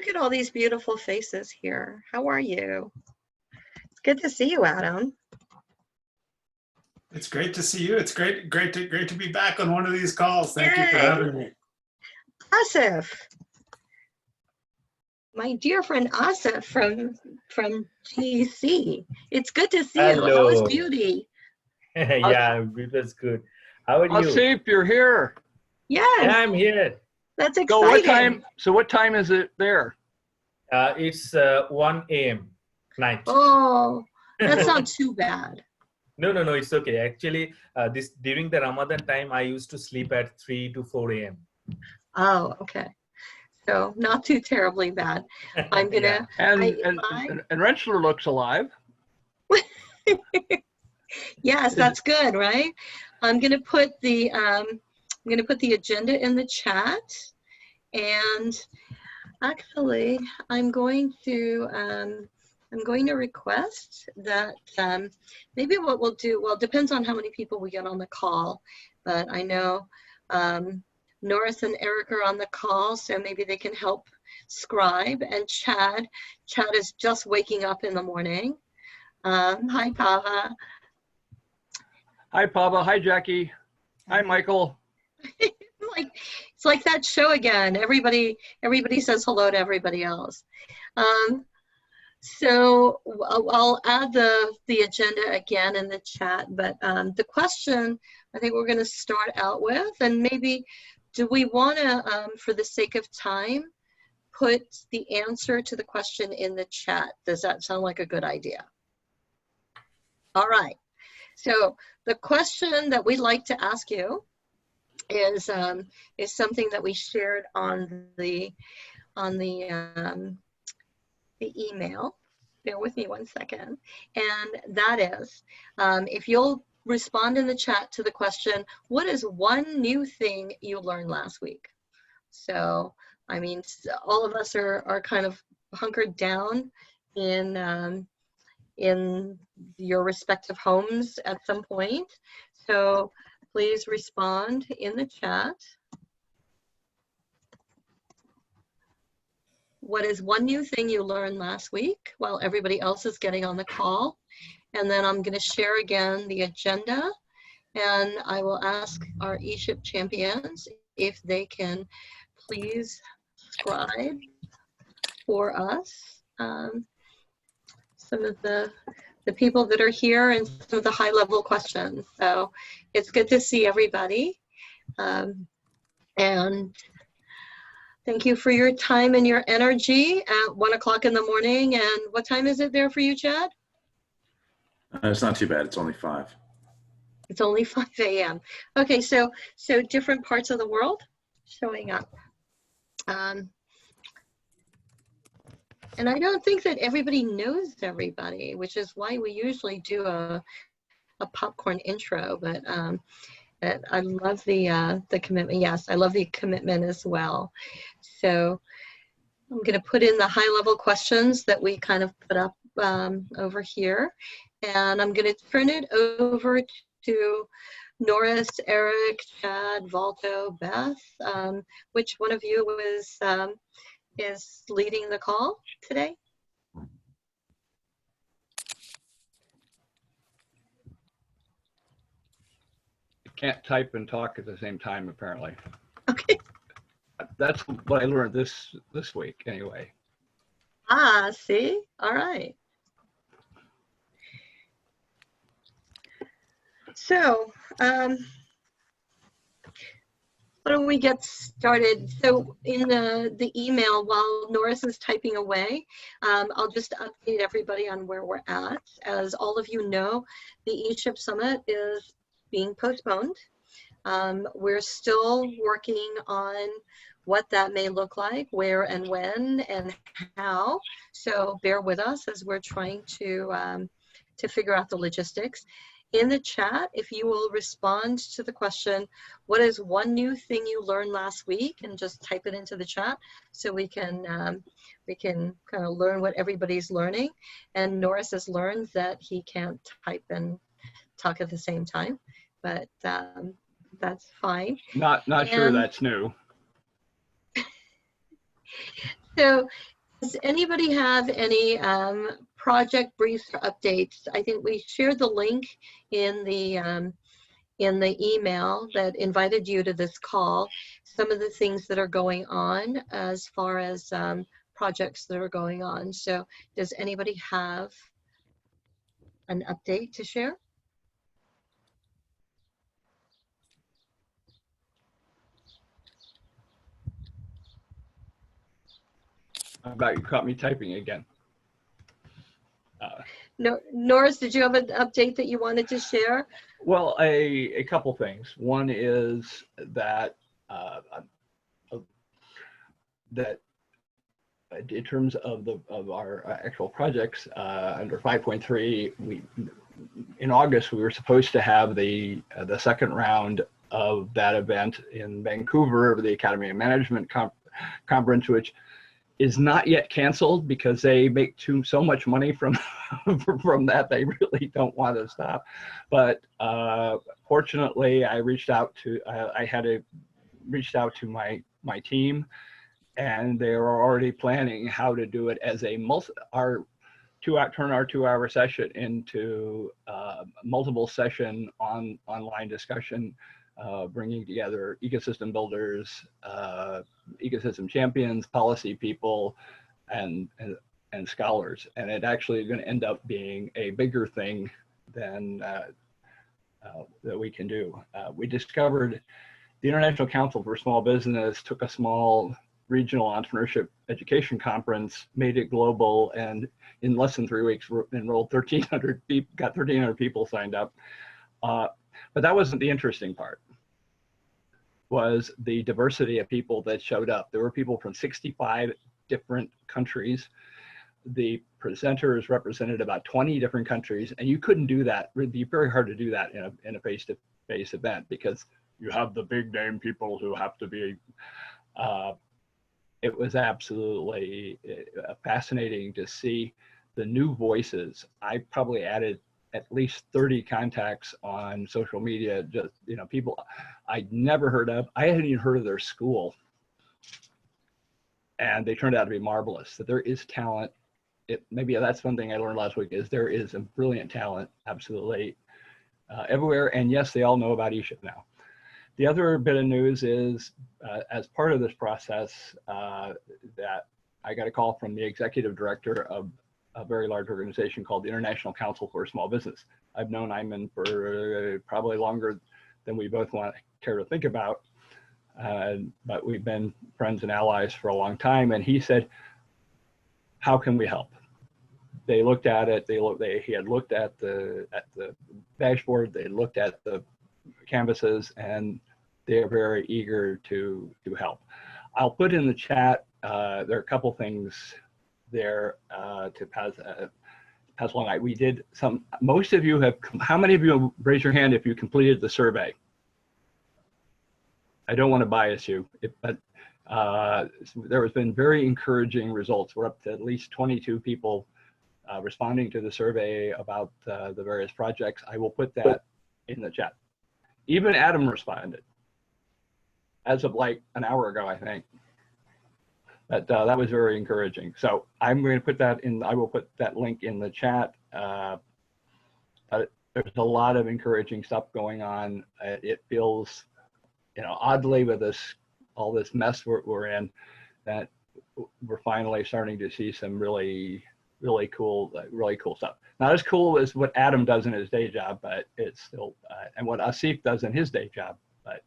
look at all these beautiful faces here. How are you? It's good to see you, Adam. It's great to see you. It's great to be back on one of these calls. Thank you for Yay. having me. Asif, my dear friend Asif from GC. It's good to see you. How is beauty? Yeah, it was good. How are you? Asif, you're here. Yes. Yeah, I'm here. That's exciting. So what time is it there? It's 1 a.m. night. Oh, that's not too bad. No, it's okay. Actually, during the Ramadan time, I used to sleep at 3 to 4 a.m. Oh, okay. So not too terribly bad. I'm gonna. And Rentschler looks alive. Yes, that's good, right? I'm gonna put the agenda in the chat, and actually, I'm going to request that maybe what we'll do. Well, it depends on how many people we get on the call, but I know Norris and Eric are on the call, so maybe they can help scribe. And Chad is just waking up in the morning. Hi, Pava. Hi, Pava. Hi, Jackie. Hi, Michael. It's like that show again. Everybody says hello to everybody else. So I'll add the agenda again in the chat, but the question I think we're going to start out with, and maybe do we want to, for the sake of time, put the answer to the question in the chat? Does that sound like a good idea? All right. So the question that we'd like to ask you is something that we shared on the email. Bear with me one second. And that is, if you'll respond in the chat to the question, what is one new thing you learned last week? So, I mean, all of us are kind of hunkered down in your respective homes at some point. So please respond in the chat. What is one new thing you learned last week while everybody else is getting on the call? And then I'm going to share again the agenda, and I will ask our ESHIP champions if they can please scribe for us some of the people that are here and some of the high-level questions. So it's good to see everybody. And thank you for your time and your energy at 1 o'clock in the morning. And what time is it there for you, Chad? It's not too bad. It's only 5. It's only 5 a.m. Okay, so different parts of the world showing up. And I don't think that everybody knows everybody, which is why we usually do a popcorn intro. But I love the commitment. Yes, I love the commitment as well. So I'm going to put in the high-level questions that we kind of put up over here. And I'm going to turn it over to Norris, Eric, Chad, Valto, Beth. Which one of you is leading the call today? Can't type and talk at the same time, apparently. Okay. That's what I learned this week, anyway. Ah, see? All right. So, why don't we get started? So in the email, while Norris is typing away, I'll just update everybody on where we're at. As all of you know, the ESHIP Summit is being postponed. We're still working on what that may look like, where and when and how. So bear with us as we're trying to figure out the logistics. In the chat, if you will respond to the question, what is one new thing you learned last week, and just type it into the chat so we can kind of learn what everybody's learning. And Norris has learned that he can't type and talk at the same time, but that's fine. Not sure that's new. So Does anybody have any project briefs or updates? I think we shared the link in the email that invited you to this call. Some of the things that are going on as far as projects that are going on. So does anybody have an update to share? About you caught me typing again. No, Norris, did you have an update that you wanted to share? Well, a couple things. One is that that in terms of our actual projects under 5.3, in August we were supposed to have the second round of that event in Vancouver, the Academy of Management conference, which is not yet canceled because they make so much money from from that they really don't want to stop. But fortunately, I reached out to my team, and they were already planning how to do it as turn our 2-hour session into multiple session online discussion, bringing together ecosystem builders, ecosystem champions, policy people, and scholars. And it actually is going to end up being a bigger thing than that we can do. We discovered the International Council for Small Business took a small regional entrepreneurship education conference, made it global, and in less than 3 weeks enrolled 1,300 people, got 1,300 people signed up. But that wasn't the interesting part. Was the diversity of people that showed up. There were people from 65 different countries. The presenters represented about 20 different countries, and you couldn't do that. It would be very hard to do that in a face-to-face event because you have the big name people who have to be. It was absolutely fascinating to see the new voices. I probably added at least 30 contacts on social media, just, people I'd never heard of. I hadn't even heard of their school. And they turned out to be marvelous. That there is talent. Maybe that's one thing I learned last week is there is a brilliant talent, absolutely, everywhere. And yes, they all know about ESHIP now. The other bit of news is, as part of this process, that I got a call from the executive director of a very large organization called the International Council for Small Business. I've known Ayman for probably longer than we both care to think about, but we've been friends and allies for a long time. And he said, "How can we help?" They looked at it. He had looked at the dashboard. They looked at the canvases, and they are very eager to help. I'll put in the chat. There are a couple things there to pass along. We did some. Most of you have. How many of you raise your hand if you completed the survey? I don't want to bias you, but there has been very encouraging results. We're up to at least 22 people responding to the survey about the various projects. I will put that in the chat. Even Adam responded as of like an hour ago, I think. But that was very encouraging. So I'm going to put that in. I will put that link in the chat. There's a lot of encouraging stuff going on. It feels, oddly with all this mess we're in, that we're finally starting to see some really cool stuff. Not as cool as what Adam does in his day job, but it's still, and what Asif does in his day job. But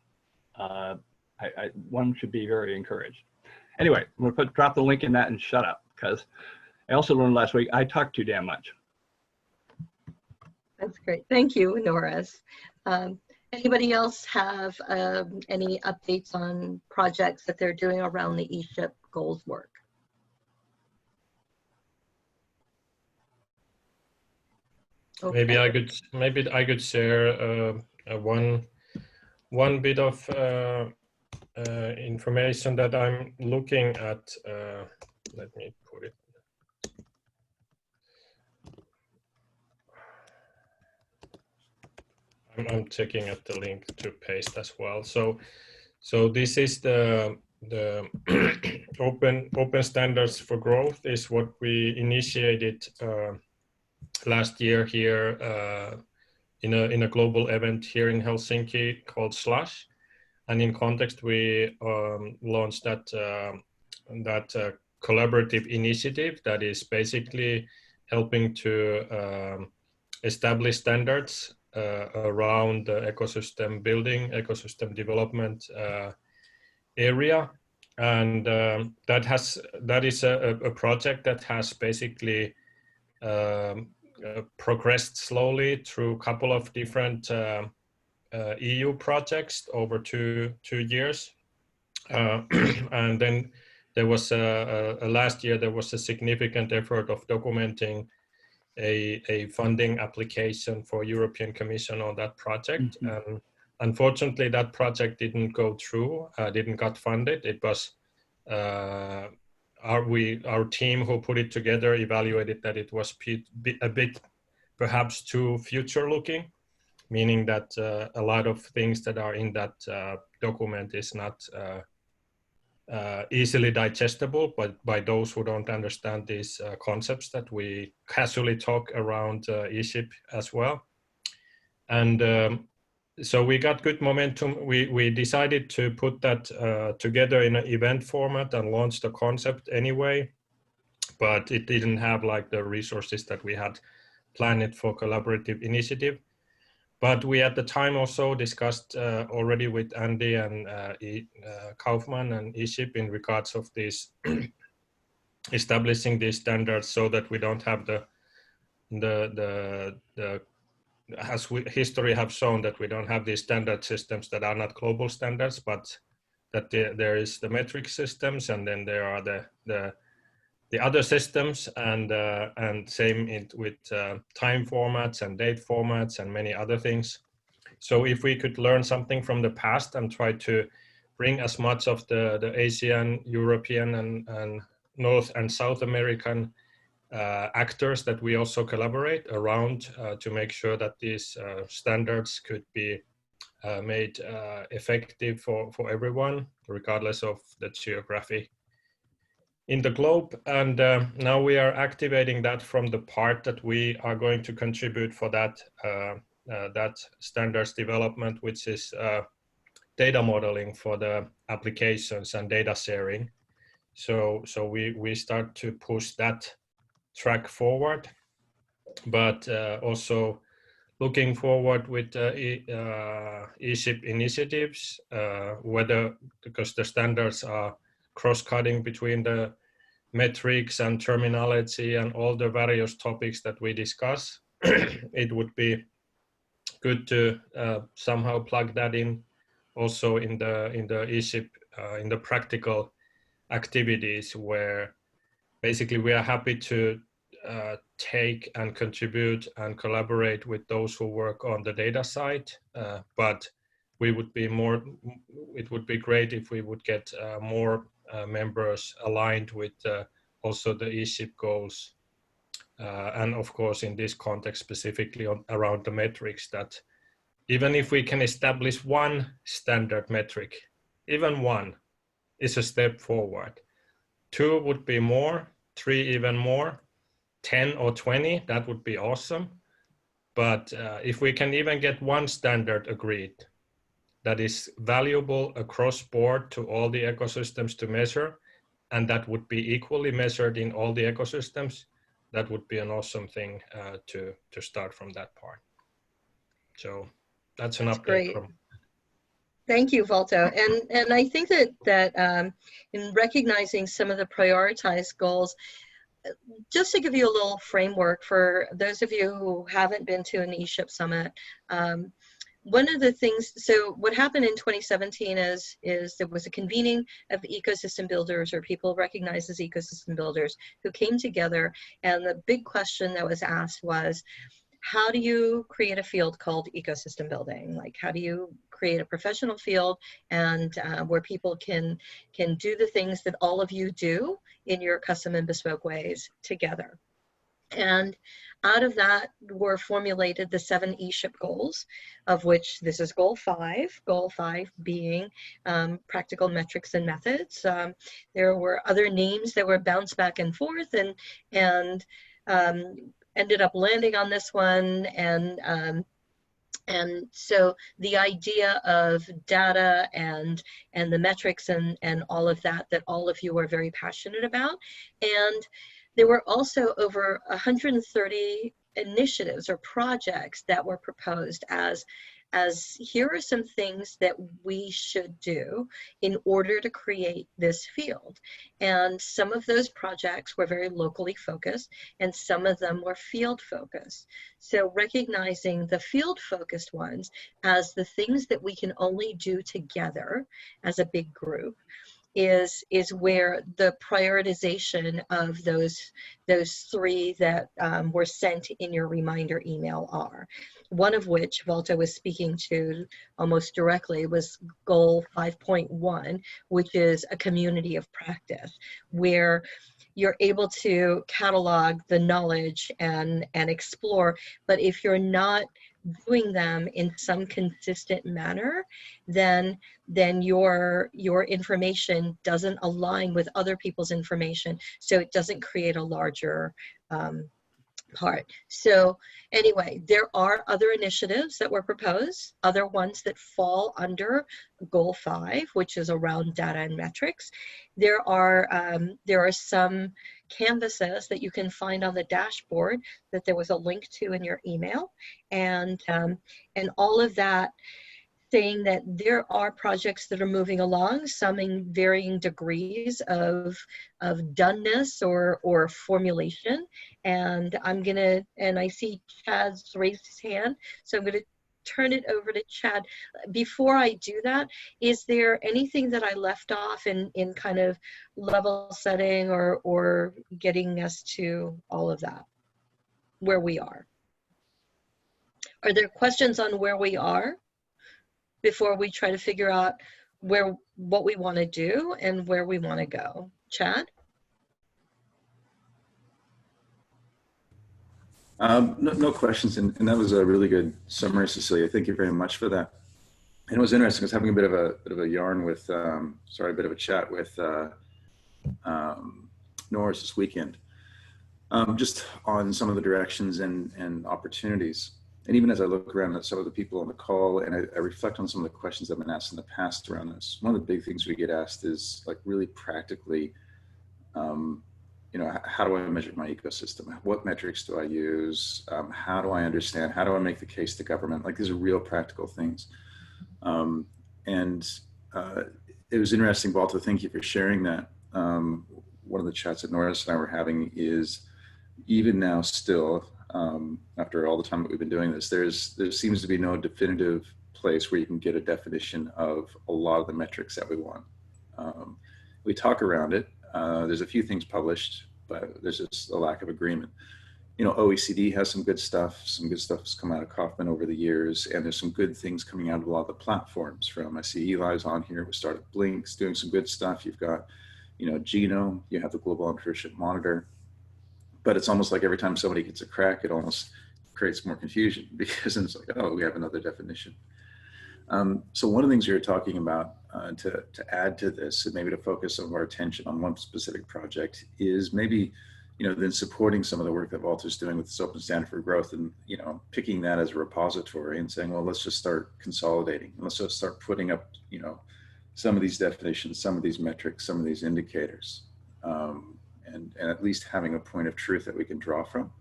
one should be very encouraged. Anyway, I'm gonna drop the link in that and shut up, because I also learned last week I talk too damn much. That's great. Thank you, Norris. Anybody else have any updates on projects that they're doing around the ESHIP goals work? Okay. Maybe I could share one bit of information that I'm looking at. Let me put it. I'm checking at the link to paste as well. So this is the the open standards for growth is what we initiated last year here in a global event here in Helsinki called Slush, and in context we launched that collaborative initiative that is basically helping to establish standards around the ecosystem building, ecosystem development area, and that is a project that has basically progressed slowly through a couple of different EU projects over two years, and then there was last year there was a significant effort of documenting a funding application for European Commission on that project. Mm-hmm. Unfortunately, that project didn't go through, didn't got funded. It was our team who put it together evaluated that it was a bit perhaps too future looking, meaning that a lot of things that are in that document is not easily digestible by those who don't understand these concepts that we casually talk around ESHIP as well. And so we got good momentum. We decided to put that together in an event format and launch the concept anyway, but it didn't have like the resources that we had planned it for collaborative initiative. But we at the time also discussed already with Andy and Kaufman and ESHIP in regards of this establishing these standards so that we don't have as history have shown that we don't have these standard systems that are not global standards, but that there is the metric systems, and then there are the other systems, and same with time formats and date formats and many other things. So if we could learn something from the past and try to bring as much of the Asian, European, and North and South American actors that we also collaborate around to make sure that these standards could be made effective for everyone, regardless of the geography in the globe. And now we are activating that from the part that we are going to contribute for that standards development, which is data modeling for the applications and data sharing. So we start to push that track forward, but also looking forward with ESHIP initiatives, whether because the standards are cross-cutting between the metrics and terminology and all the various topics that we discuss, it would be good to somehow plug that in also in the ESHIP, in the practical activities, where basically we are happy to take and contribute and collaborate with those who work on the data side, but it would be great if we would get more members aligned with also the ESHIP goals, and of course in this context specifically around the metrics, that even if we can establish one standard metric, even one is a step forward. 2 would be more, 3 even more, 10 or 20, that would be awesome. But if we can even get one standard agreed that is valuable across board to all the ecosystems to measure, and that would be equally measured in all the ecosystems, that would be an awesome thing to start from that part. So that's an update. Great. Thank you, Valto. And I think that in recognizing some of the prioritized goals, just to give you a little framework for those of you who haven't been to an ESHIP summit, one of the things, so what happened in 2017 is there was a convening of ecosystem builders, or people recognized as ecosystem builders, who came together, and the big question that was asked was, how do you create a field called ecosystem building? Like, how do you create a professional field and where people can do the things that all of you do in your custom and bespoke ways together? And out of that were formulated the 7 ESHIP goals, of which this is goal 5 being practical metrics and methods. There were other names that were bounced back and forth and ended up landing on this one. And so the idea of data and the metrics and all of that all of you are very passionate about. And there were also over 130 initiatives or projects that were proposed as here are some things that we should do in order to create this field. And some of those projects were very locally focused and some of them were field focused. So recognizing the field focused ones as the things that we can only do together as a big group is where the prioritization of those 3 that were sent in your reminder email are. One of which Walter was speaking to almost directly was goal 5.1, which is a community of practice, where you're able to catalog the knowledge and explore, but if you're not doing them in some consistent manner, then your information doesn't align with other people's information, so it doesn't create a larger part. So anyway, there are other initiatives that were proposed, other ones that fall under goal 5, which is around data and metrics. There are some canvases that you can find on the dashboard that there was a link to in your email, and all of that saying that there are projects that are moving along, some in varying degrees of doneness or formulation. And I see Chad's raised his hand, so I'm gonna turn it over to Chad. Before I do that, is there anything that I left off in kind of level setting or getting us to all of that, where we are? Are there questions on where we are before we try to figure out what we want to do and where we want to go? Chad? No questions, and that was a really good summary, Cecilia. Thank you very much for that. And it was interesting. I was having a bit of a yarn with, a bit of a chat with Norris this weekend, just on some of the directions and opportunities. And even as I look around at some of the people on the call and I reflect on some of the questions I've been asked in the past around this, one of the big things we get asked is like really practically, how do I measure my ecosystem? What metrics do I use? How do I understand? How do I make the case to government? Like these are real practical things. It was interesting, Walter, thank you for sharing that. One of the chats that Norris and I were having is even now still, after all the time that we've been doing this, there seems to be no definitive place where you can get a definition of a lot of the metrics that we want. We talk around it. There's a few things published, but there's just a lack of agreement. OECD has some good stuff. Some good stuff has come out of Kaufman over the years, and there's some good things coming out of a lot of the platforms. From I see Eli's on here. We started Blink's doing some good stuff. You've got, Genome. You have the Global Entrepreneurship Monitor. But it's almost like every time somebody gets a crack, it almost creates more confusion because it's like, oh, we have another definition. So one of the things we were talking about to add to this, and maybe to focus some of our attention on one specific project, is maybe, then supporting some of the work that Walter's doing with this Open Standard for Growth, and picking that as a repository and saying, well, let's just start consolidating. Let's just start putting up, some of these definitions, some of these metrics, some of these indicators. And at least having a point of truth that we can draw from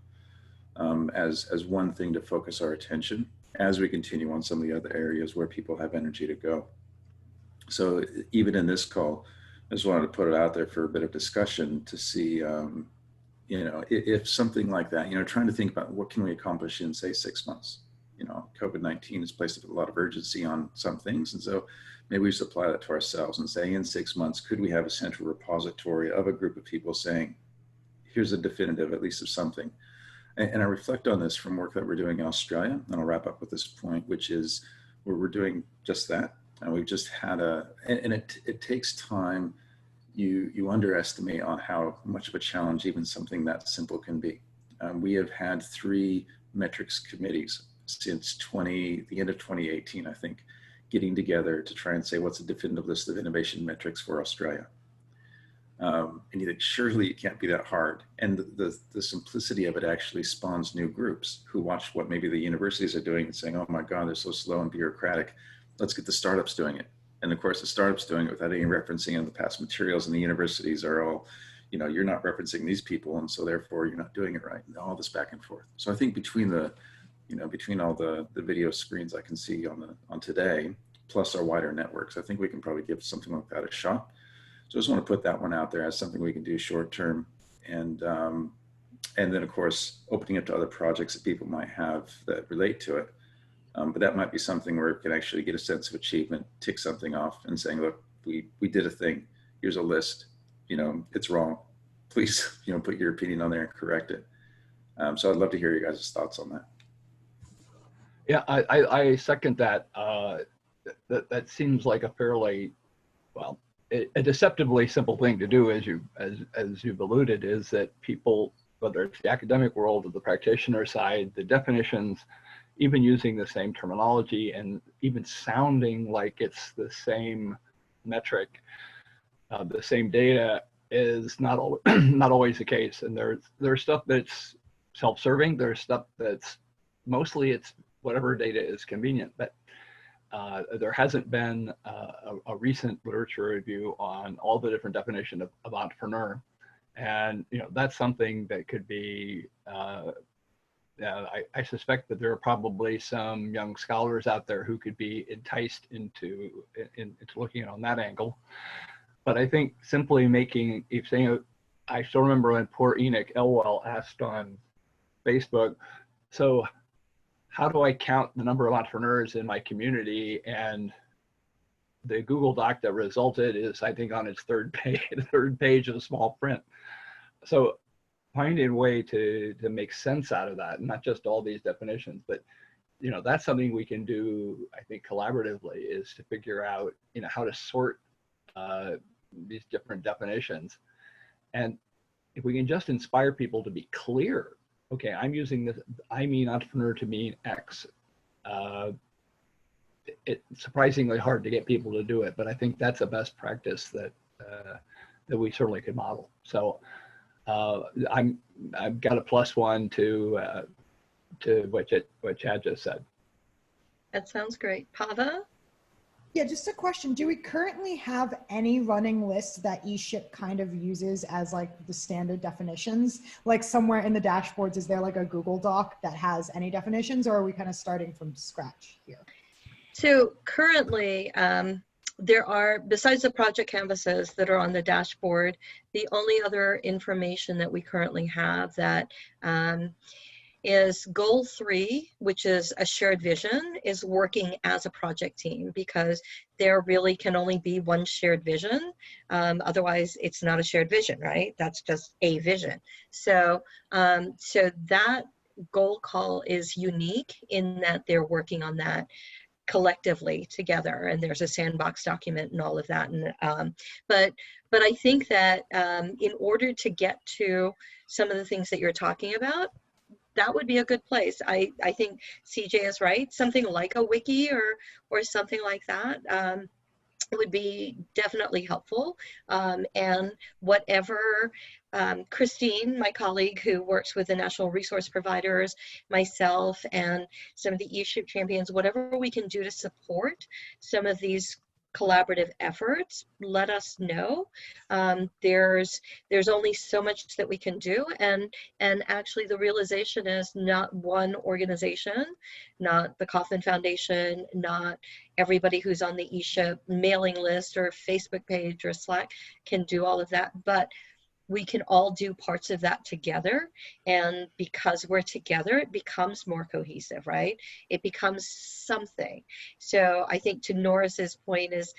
as one thing to focus our attention as we continue on some of the other areas where people have energy to go. So even in this call, I just wanted to put it out there for a bit of discussion to see, if something like that, trying to think about what can we accomplish in, say, 6 months. COVID-19 has placed a lot of urgency on some things. And so maybe we just apply that to ourselves and say, in 6 months, could we have a central repository of a group of people saying, here's a definitive, at least of something. And I reflect on this from work that we're doing in Australia. And I'll wrap up with this point, which is where we're doing just that. And we've just had it takes time. You underestimate on how much of a challenge even something that simple can be. We have had 3 metrics committees since the end of 2018, I think, getting together to try and say what's a definitive list of innovation metrics for Australia. And you think, surely it can't be that hard. And the simplicity of it actually spawns new groups who watch what maybe the universities are doing and saying, oh my God, they're so slow and bureaucratic. Let's get the startups doing it. And of course, the startups doing it without any referencing of the past materials, and the universities are all, you know, you're not referencing these people, and so therefore you're not doing it right. And all this back and forth. So I think between between all the video screens I can see on today, plus our wider networks, I think we can probably give something like that a shot. So I just want to put that one out there as something we can do short term, and then of course opening up to other projects that people might have that relate to it. But that might be something where we can actually get a sense of achievement, tick something off, and saying, look, we did a thing. Here's a list. You know, it's wrong. Please, you know, put your opinion on there and correct it. So I'd love to hear you guys' thoughts on that. Yeah, I second that. That seems like a fairly, well, a deceptively simple thing to do, as you've alluded, is that people, whether it's the academic world or the practitioner side, the definitions, even using the same terminology and even sounding like it's the same metric, the same data, is not always the case. And there's stuff that's self-serving. There's stuff that's mostly it's whatever data is convenient, but there hasn't been a recent literature review on all the different definitions of entrepreneur. And, you know, that's something that could be, I suspect that there are probably some young scholars out there who could be enticed into looking at it on that angle. But I think simply I still remember when poor Enoch Elwell asked on Facebook, so how do I count the number of entrepreneurs in my community? And the Google Doc that resulted is, I think, on its third page of small print. So finding a way to make sense out of that, and not just all these definitions, but, you know, that's something we can do, I think, collaboratively, is to figure out, you know, how to sort these different definitions. And if we can just inspire people to be clear, okay, I'm using this, I mean entrepreneur to mean X. It's surprisingly hard to get people to do it, but I think that's a best practice that we certainly could model. So I've got a +1 to what Chad just said. That sounds great. Pava? Yeah, just a question. Do we currently have any running lists that ESHIP kind of uses as like the standard definitions? Like somewhere in the dashboards, is there like a Google Doc that has any definitions, or are we kind of starting from scratch here? So currently, there are, besides the project canvases that are on the dashboard, the only other information that we currently have that is goal 3, which is a shared vision, is working as a project team, because there really can only be one shared vision. Otherwise, it's not a shared vision, right? That's just a vision. So, so that goal call is unique in that they're working on that collectively together, and there's a sandbox document and all of that. And but I think that in order to get to some of the things that you're talking about, that would be a good place. I think CJ is right. Something like a wiki or something like that would be definitely helpful. And whatever Christine, my colleague who works with the national resource providers, myself, and some of the ESHIP champions, whatever we can do to support some of these collaborative efforts, let us know. There's only so much that we can do, and actually the realization is not one organization, not the Kauffman Foundation, not everybody who's on the ESHIP mailing list or Facebook page or Slack can do all of that, but we can all do parts of that together. And because we're together, it becomes more cohesive, right? It becomes something. So I think to Norris's point is,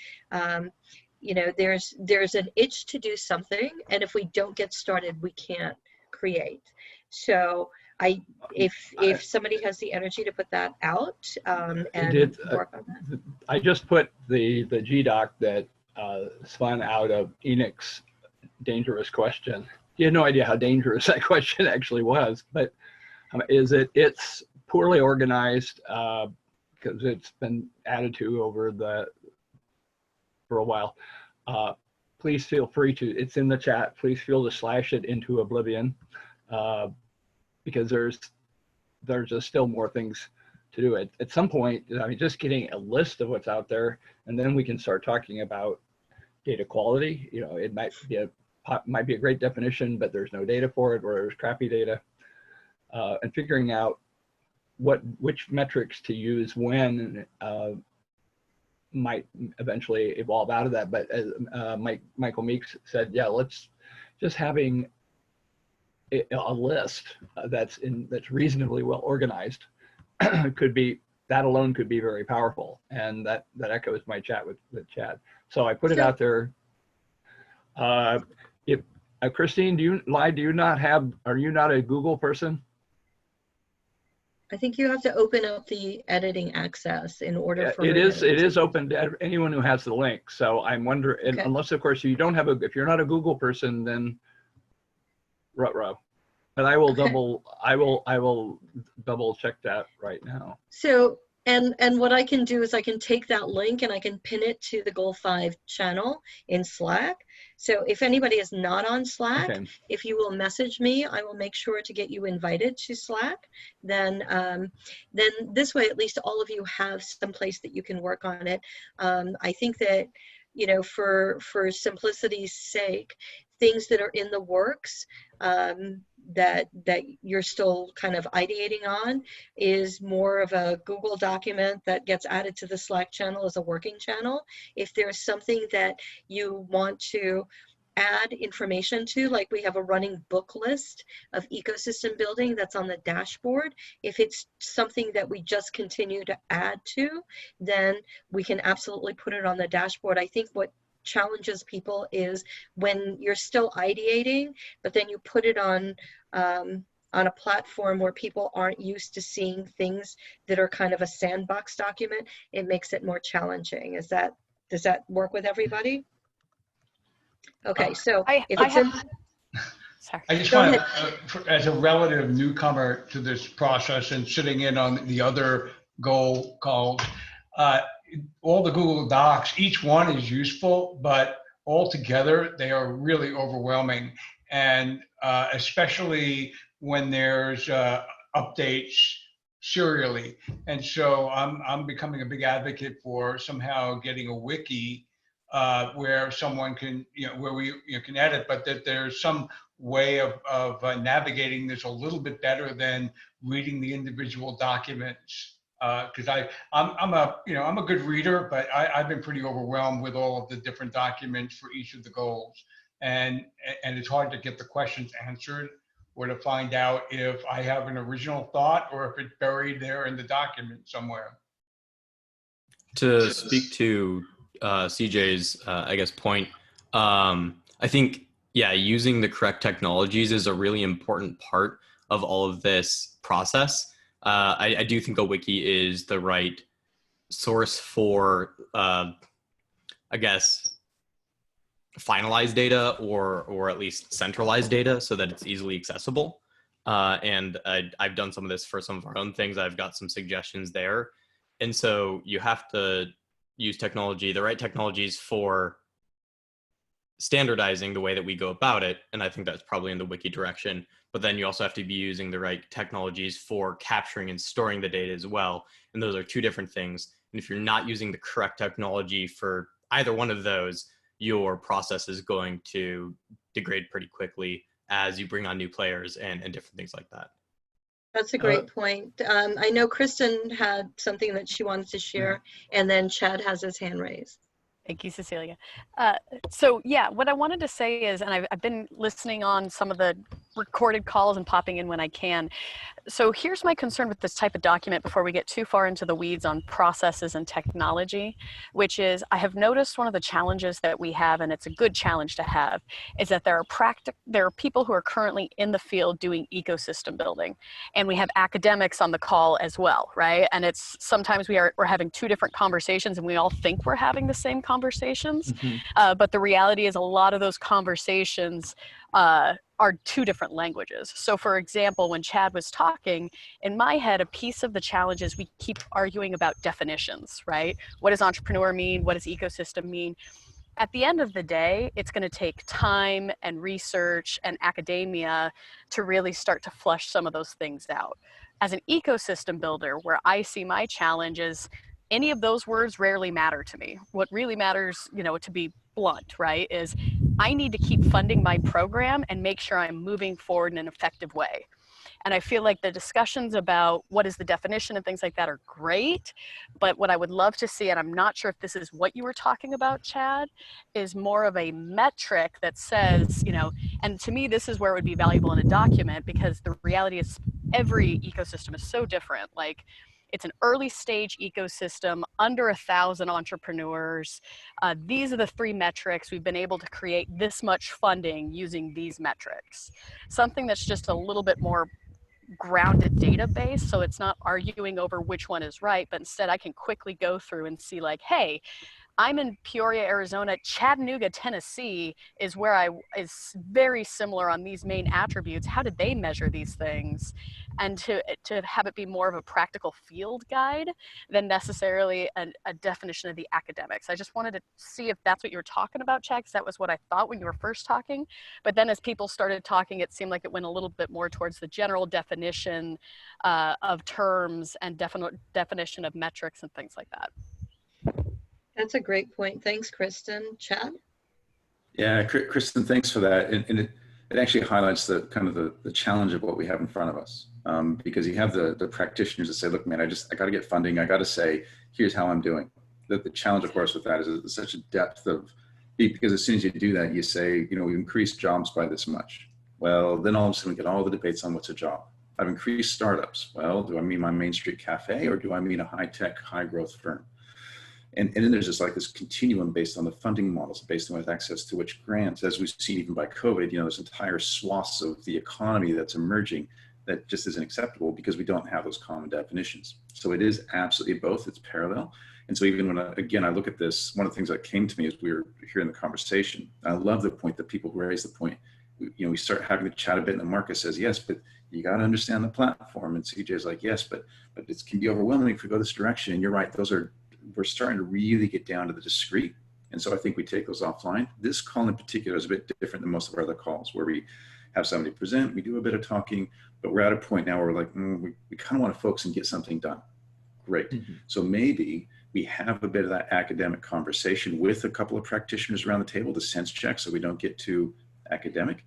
you know, there's an itch to do something, and if we don't get started, we can't create. So if somebody has the energy to put that out and work on that. I just put the GDoc that spun out of Enoch's dangerous question you had no idea how dangerous that question actually was, but it's poorly organized because it's been added to for a while. Please feel free to, it's in the chat, please feel to slash it into oblivion because there's just still more things to do. At some point, I mean, just getting a list of what's out there, and then we can start talking about data quality. You know, it might be a great definition, but there's no data for it, or there's crappy data, and figuring out which metrics to use when might eventually evolve out of that. But as Michael Meeks said, yeah, let's just having a list that's reasonably well organized that alone could be very powerful, and that echoes my chat with Chad. So I put it out there. If Christine, are you not a Google person? I think you have to open up the editing access in order for it is open to anyone who has the link. So I'm wondering, okay. Unless of course you don't have if you're not a Google person, then ruh-roh. But I will double check that right now. So and what I can do is I can take that link and I can pin it to the Goal 5 channel in Slack. So if anybody is not on Slack, okay, if you will message me, I will make sure to get you invited to Slack. Then this way, at least all of you have some place that you can work on it. I think that, you know, for simplicity's sake, things that are in the works that you're still kind of ideating on is more of a Google document that gets added to the Slack channel as a working channel. If there's something that you want to add information to, like we have a running book list of ecosystem building that's on the dashboard. If it's something that we just continue to add to, then we can absolutely put it on the dashboard. I think what challenges people is when you're still ideating, but then you put it on a platform where people aren't used to seeing things that are kind of a sandbox document, it makes it more challenging. Does that work with everybody? Okay, so I just want to, as a relative newcomer to this process and sitting in on the other goal calls, all the Google Docs, each one is useful, but all together they are really overwhelming. And especially when there's updates serially. And so I'm becoming a big advocate for somehow getting a wiki where someone can, where we can edit, but that there's some way of navigating this a little bit better than reading the individual documents. Because I'm a good reader, but I've been pretty overwhelmed with all of the different documents for each of the goals, and it's hard to get the questions answered or to find out if I have an original thought or if it's buried there in the document somewhere. To speak to CJ's, I guess, point, I think, yeah, using the correct technologies is a really important part of all of this process. I do think a wiki is the right source for, I guess, finalized data or at least centralized data so that it's easily accessible. And I've done some of this for some of our own things. I've got some suggestions there. And so you have to use technology, the right technologies for standardizing the way that we go about it. And I think that's probably in the wiki direction. But then you also have to be using the right technologies for capturing and storing the data as well. And those are two different things. And if you're not using the correct technology for either one of those, your process is going to degrade pretty quickly as you bring on new players and different things like that. That's a great point. I know Kristen had something that she wanted to share, and then Chad has his hand raised. Thank you, Cecilia. So yeah, what I wanted to say is, and I've been listening on some of the recorded calls and popping in when I can. So here's my concern with this type of document before we get too far into the weeds on processes and technology, which is I have noticed one of the challenges that we have, and it's a good challenge to have, is that there are people who are currently in the field doing ecosystem building, and we have academics on the call as well, right? And it's sometimes we're having two different conversations and we all think we're having the same conversations, but the reality is a lot of those conversations are two different languages. So for example, when Chad was talking, in my head, a piece of the challenge is we keep arguing about definitions, right? What does entrepreneur mean? What does ecosystem mean? At the end of the day, it's going to take time and research and academia to really start to flush some of those things out. As an ecosystem builder, where I see my challenge is any of those words rarely matter to me. What really matters, you know, to be blunt, right, is I need to keep funding my program and make sure I'm moving forward in an effective way. And I feel like the discussions about what is the definition and things like that are great. But what I would love to see, and I'm not sure if this is what you were talking about, Chad, is more of a metric that says, you know, and to me, this is where it would be valuable in a document, because the reality is every ecosystem is so different. Like, it's an early stage ecosystem, under 1,000 entrepreneurs. These are the 3 metrics. We've been able to create this much funding using these metrics. Something that's just a little bit more grounded database, so it's not arguing over which one is right, but instead I can quickly go through and see like, hey, I'm in Peoria, Arizona. Chattanooga, Tennessee is where is very similar on these main attributes. How did they measure these things? And to have it be more of a practical field guide than necessarily a definition of the academics. I just wanted to see if that's what you were talking about, Chad, because that was what I thought when you were first talking. But then as people started talking, it seemed like it went a little bit more towards the general definition of terms and definition of metrics and things like that. That's a great point. Thanks, Kristen. Chad? Yeah, Kristen, thanks for that. And it actually highlights the kind of the challenge of what we have in front of us. Because you have the practitioners that say, look, man, I got to get funding. I got to say, here's how I'm doing. The challenge, of course, with that is such a depth of, because as soon as you do that, you say, you know, we've increased jobs by this much. Well, then all of a sudden we get all the debates on what's a job. I've increased startups. Well, do I mean my Main Street cafe, or do I mean a high-tech, high-growth firm? And then there's just like this continuum based on the funding models, based on with access to which grants, as we've seen even by COVID, you know, there's entire swaths of the economy that's emerging that just isn't acceptable because we don't have those common definitions. So it is absolutely both, it's parallel. And so even when, I look at this, one of the things that came to me as we were hearing the conversation, I love the point that people raise the point, you know, we start having to chat a bit and then Marcus says, yes, but you got to understand the platform. And CJ's like, yes, but it can be overwhelming if we go this direction. And you're right, we're starting to really get down to the discrete. And so I think we take those offline. This call in particular is a bit different than most of our other calls, where we have somebody present, we do a bit of talking, but we're at a point now where we're like, we kind of want to focus and get something done. Great. Mm-hmm. So maybe we have a bit of that academic conversation with a couple of practitioners around the table to sense check so we don't get too academic.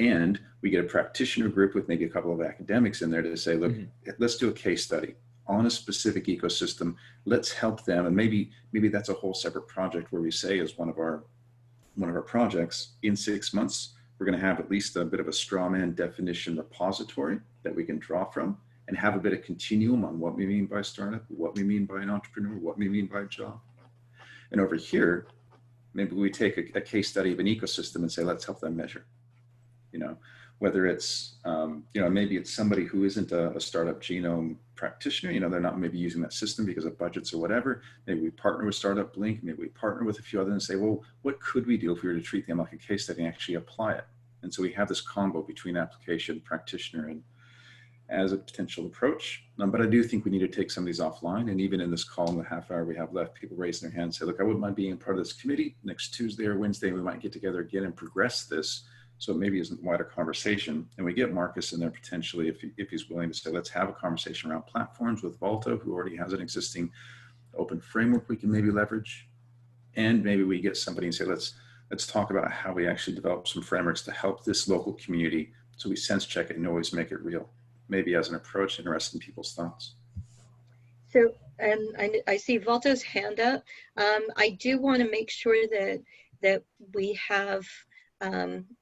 And we get a practitioner group with maybe a couple of academics in there to say, look, let's do a case study on a specific ecosystem. Let's help them. And maybe that's a whole separate project where we say, as one of our projects, in 6 months, we're going to have at least a bit of a straw man definition repository that we can draw from and have a bit of continuum on what we mean by startup, what we mean by an entrepreneur, what we mean by a job. And over here, maybe we take a case study of an ecosystem and say, let's help them measure. You know, whether it's, maybe it's somebody who isn't a startup genome practitioner, you know, they're not maybe using that system because of budgets or whatever. Maybe we partner with Startup Blink, maybe we partner with a few others and say, well, what could we do if we were to treat them like a case study and actually apply it? And so we have this combo between application, practitioner, and as a potential approach. But I do think we need to take some of these offline. And even in this call in the half hour we have left, people raise their hands, say, look, I wouldn't mind being a part of this committee. Next Tuesday or Wednesday, we might get together again and progress this. So it maybe isn't wider conversation. And we get Marcus in there potentially if he's willing to say, let's have a conversation around platforms with Volta, who already has an existing open framework we can maybe leverage. And maybe we get somebody and say, let's talk about how we actually develop some frameworks to help this local community so we sense check it and always make it real. Maybe as an approach, interested in people's thoughts. So, and I see Volta's hand up. I do want to make sure that we have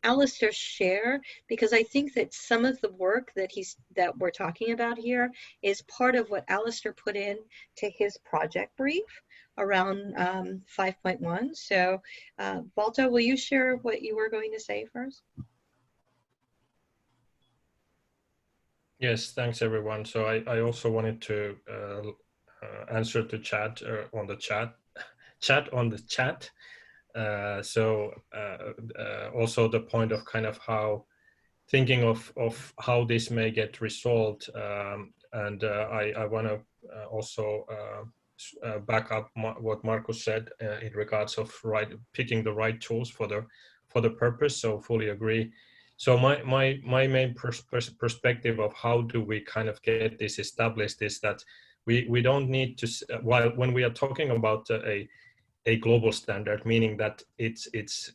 Alistair share, because I think that some of the work that we're talking about here is part of what Alistair put in to his project brief around 5.1. So Volta, will you share what you were going to say first? Yes, thanks everyone. So I also wanted to answer to chat on the chat. Also the point of kind of how thinking of how this may get resolved. And I want to also back up what Markus said in regards of picking the right tools for the purpose. So fully agree. So my main perspective of how do we kind of get this established is that we don't need to, when we are talking about a global standard, meaning that it's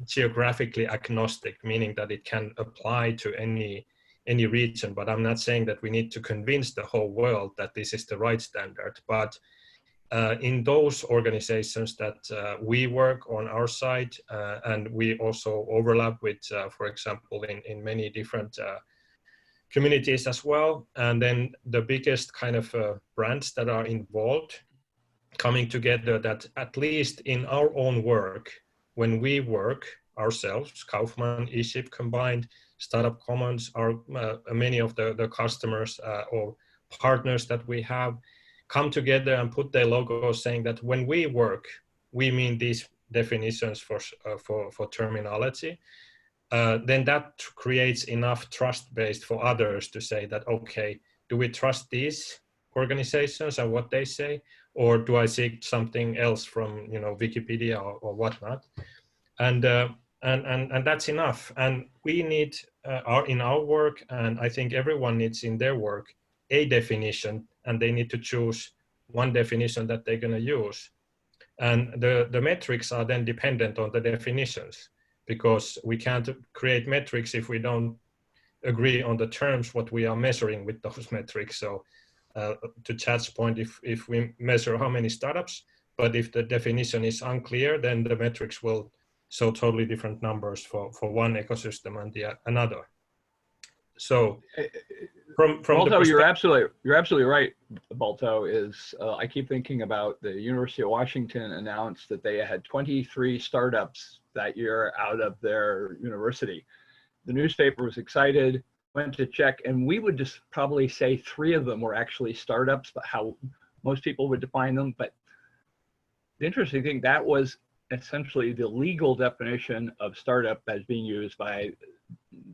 geographically agnostic, meaning that it can apply to any region. But I'm not saying that we need to convince the whole world that this is the right standard. But in those organizations that we work on our side, and we also overlap with, for example, in many different communities as well. And then the biggest kind of brands that are involved coming together, that at least in our own work, when we work ourselves, Kaufman, ESHIP combined, Startup Commons, are many of the customers or partners that we have come together and put their logo saying that when we work, we mean these definitions for terminology. Then that creates enough trust base for others to say that, okay, do we trust these organizations and what they say, or do I seek something else from Wikipedia or whatnot? And that's enough. And we need in our work, and I think everyone needs in their work, a definition, and they need to choose one definition that they're going to use. And the metrics are then dependent on the definitions, because we can't create metrics if we don't agree on the terms what we are measuring with those metrics. So to Chad's point, if we measure how many startups, but if the definition is unclear, then the metrics will show totally different numbers for one ecosystem and another. So from Balto, you're absolutely right. Balto is I keep thinking about the University of Washington announced that they had 23 startups that year out of their university. The newspaper was excited, went to check, and we would just probably say 3 of them were actually startups, but how most people would define them. But the interesting thing, that was essentially the legal definition of startup as being used by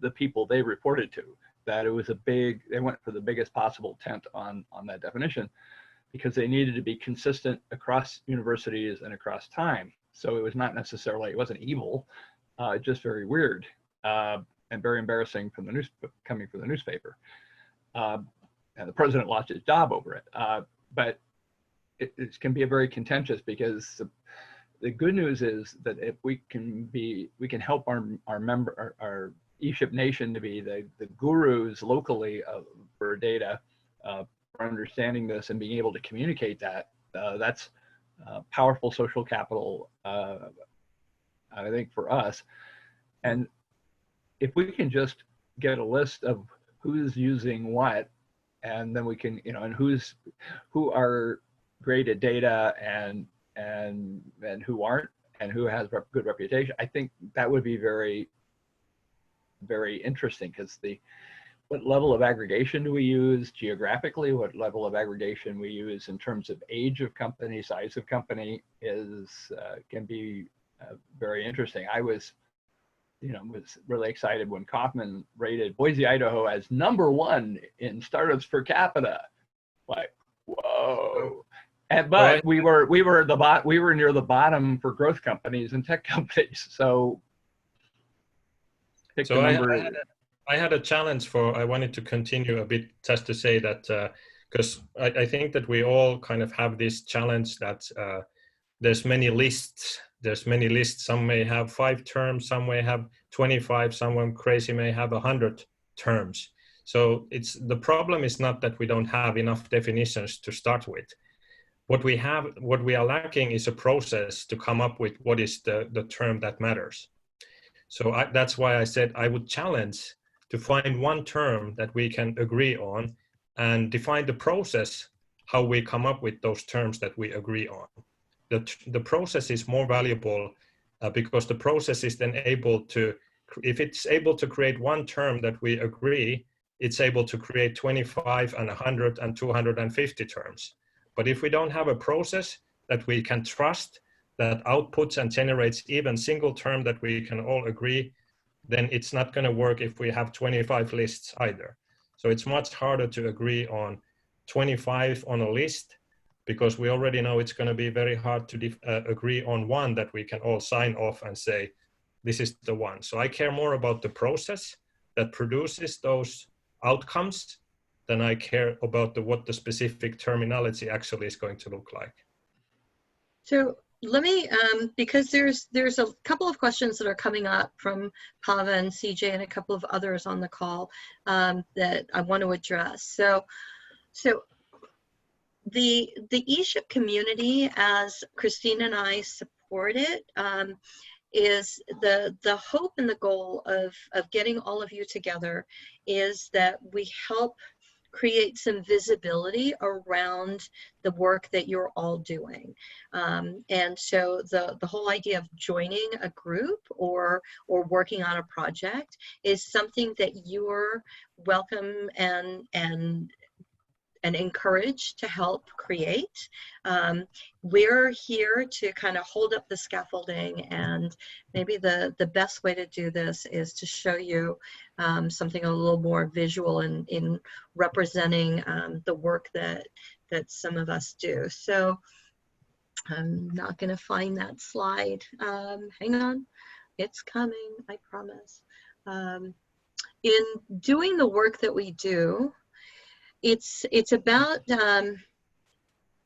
the people they reported to, that it was they went for the biggest possible tent on that definition, because they needed to be consistent across universities and across time. So it was not necessarily, it wasn't evil, just very weird and very embarrassing from the coming from the newspaper. And the president lost his job over it. But it can be a very contentious, because the good news is that if we can help our ESHIP nation to be the gurus locally for data, for understanding this and being able to communicate that, that's powerful social capital, I think, for us. And if we can just get a list of who's using what, and then we can, and who are great at data and who aren't, and who has good reputation, I think that would be very, very interesting, because what level of aggregation do we use geographically? What level of aggregation we use in terms of age of company, size of company can be very interesting. I was really excited when Kaufman rated Boise, Idaho as #1 in startups per capita. Like, whoa. But we were near the bottom for growth companies and tech companies. So I had a challenge I wanted to continue a bit, just to say that, because I think that we all kind of have this challenge that there's many lists. Some may have 5 terms, some may have 25, someone crazy may have 100 terms. So the problem is not that we don't have enough definitions to start with. What we are lacking is a process to come up with what is the term that matters. So that's why I said I would challenge to find one term that we can agree on and define the process, how we come up with those terms that we agree on. The process is more valuable because the process is then able to, if it's able to create one term that we agree, it's able to create 25 and 100 and 250 terms. But if we don't have a process that we can trust, that outputs and generates even single term that we can all agree, then it's not going to work if we have 25 lists either. So it's much harder to agree on 25 on a list, because we already know it's going to be very hard to agree on one that we can all sign off and say, this is the one. So I care more about the process that produces those outcomes than I care about what the specific terminology actually is going to look like. So let me, because there's a couple of questions that are coming up from Pava and CJ and a couple of others on the call that I want to address. So the ESHIP community, as Christine and I support it, is the hope and the goal of getting all of you together is that we help create some visibility around the work that you're all doing. And so the whole idea of joining a group or working on a project is something that you're welcome and encouraged to help create. We're here to kind of hold up the scaffolding, and maybe the best way to do this is to show you something a little more visual in representing the work that some of us do. So I'm not gonna find that slide. Hang on, it's coming, I promise. In doing the work that we do, it's about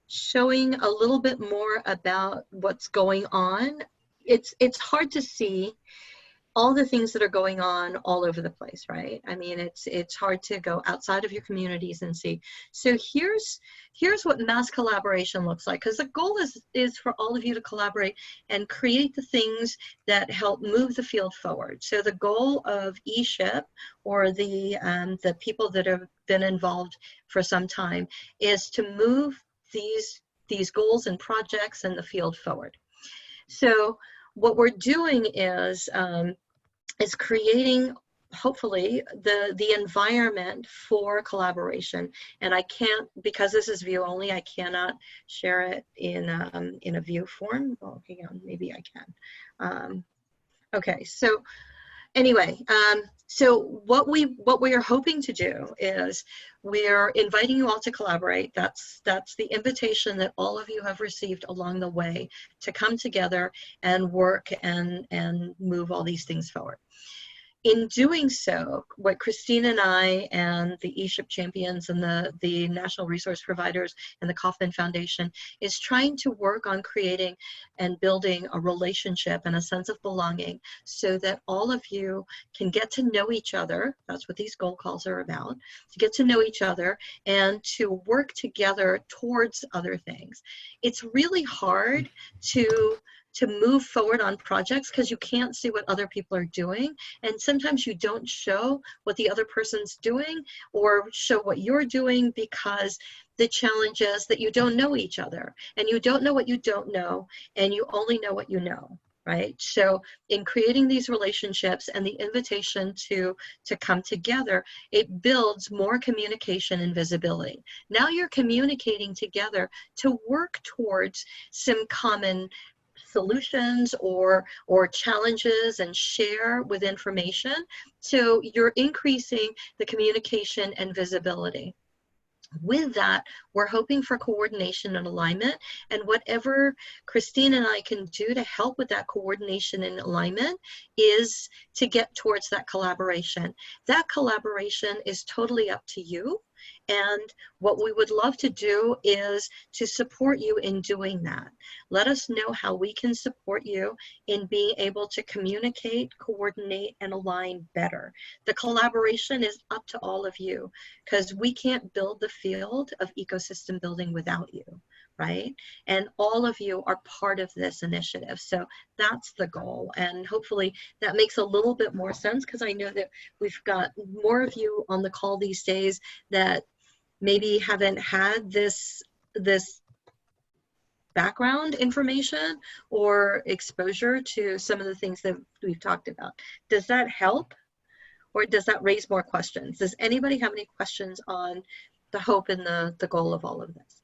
showing a little bit more about what's going on. It's hard to see all the things that are going on all over the place, right? I mean, it's hard to go outside of your communities and see. So here's what mass collaboration looks like, because the goal is for all of you to collaborate and create the things that help move the field forward. So the goal of ESHIP, or the people that have been involved for some time, is to move these goals and projects in the field forward. So what we're doing is creating, hopefully, the environment for collaboration. And I can't, because this is view only, I cannot share it in a view form. Oh, hang on, maybe I can. Okay, so anyway, so what we are hoping to do is we're inviting you all to collaborate. That's the invitation that all of you have received along the way to come together and work and move all these things forward. In doing so, what Christine and I and the ESHIP champions and the National Resource Providers and the Kauffman Foundation is trying to work on creating and building a relationship and a sense of belonging so that all of you can get to know each other. That's what these goal calls are about, to get to know each other and to work together towards other things. It's really hard to move forward on projects because you can't see what other people are doing, and sometimes you don't show what the other person's doing or show what you're doing because the challenge is that you don't know each other and you don't know what you don't know and you only know what you know, right? So in creating these relationships and the invitation to come together, it builds more communication and visibility. Now you're communicating together to work towards some common solutions or challenges and share with information. So you're increasing the communication and visibility. With that, we're hoping for coordination and alignment, and whatever Christine and I can do to help with that coordination and alignment is to get towards that collaboration. That collaboration is totally up to you. And what we would love to do is to support you in doing that. Let us know how we can support you in being able to communicate, coordinate, and align better. The collaboration is up to all of you because we can't build the field of ecosystem building without you, right? And all of you are part of this initiative. So that's the goal. And hopefully that makes a little bit more sense, because I know that we've got more of you on the call these days that maybe haven't had this background information or exposure to some of the things that we've talked about. Does that help, or does that raise more questions? Does anybody have any questions on the hope and the goal of all of this?